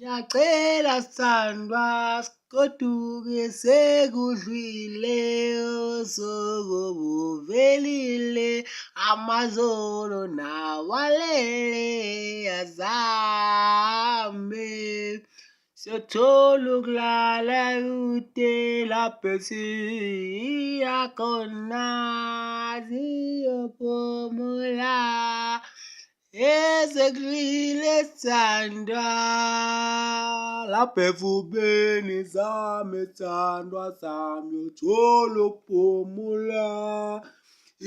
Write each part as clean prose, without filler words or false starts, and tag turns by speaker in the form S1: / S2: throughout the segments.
S1: Ngiyacela sithandwa sigoduke sekudlwile usuku buvelile amazolo nawalele azame siyothola ukulala kude lapho siya khona siyophumula esekudlile sithandwa lapho efubeni zami sithandwa sami uyothola ukuphumula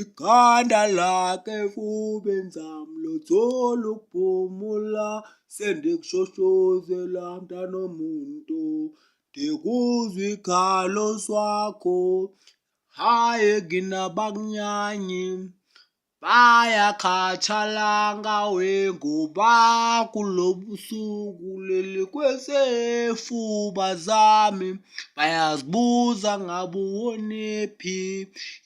S1: ikhanda lakhe efubeni zami lothola ukuphumula sendikushoshoze mntana womuntu ndikuzwa ikhalo swakho hhayi nginabakunyanyi bayakhathala ngawe ngoba kulobu suku leli kwesefuba zami bayazibuza ngabe uwonephi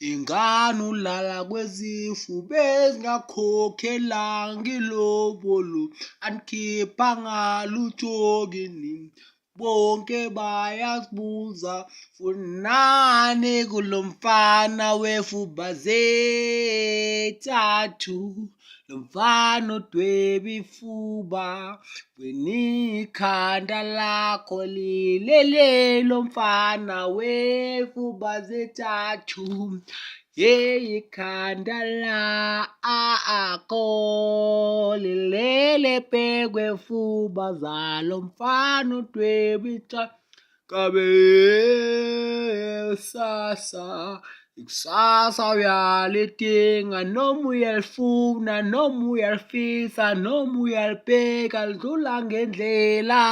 S1: ingane ulala kwezifuba ezingakhokhelanga ilobolo anikhiphanga lutho kini bonke bayazibuza funani kulo mfana wefuba zethathu lo mfana odweba ifuba wena ikhanda lakho lilele lo mfana wefuba zethathu ikhanda lakho lilele phekwesifuba zalo mfana odweba ithathu kabe ikusasa uyalidinga noma uyalifuna noma uyalifisa noma uyalibheka lidlula ngendlela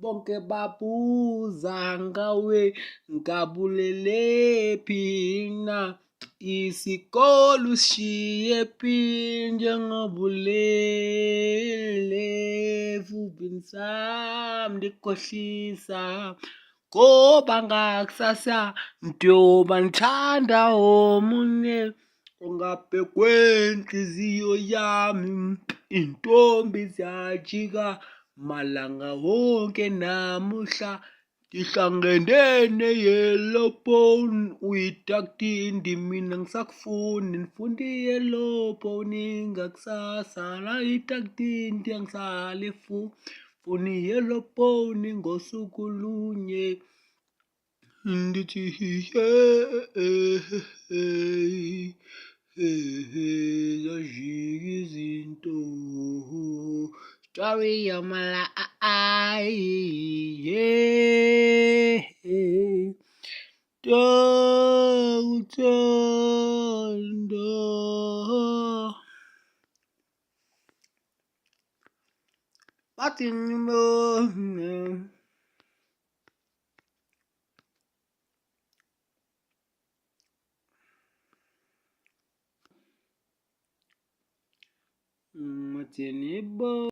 S1: bonke babuza ngawe ngabulelephi na isikole usishiyephi njengoba ulele efubeni sami ndikukhohlisa ngoba ngakusasa ngiyoba ngithanda omunye ongaphezu kwenhliziyo yami intombi ziyajika malanga wonke namuhla ngihlangene ne-yellow bone uyitaktindi mina ngisakufuni nifuna i-yellow bone ngakusasa la itaktindi angisalifuna i-yellow bone ngosuku lunye ndithi zajika izinto story of my life Uthando bathi ngibone bathi nibo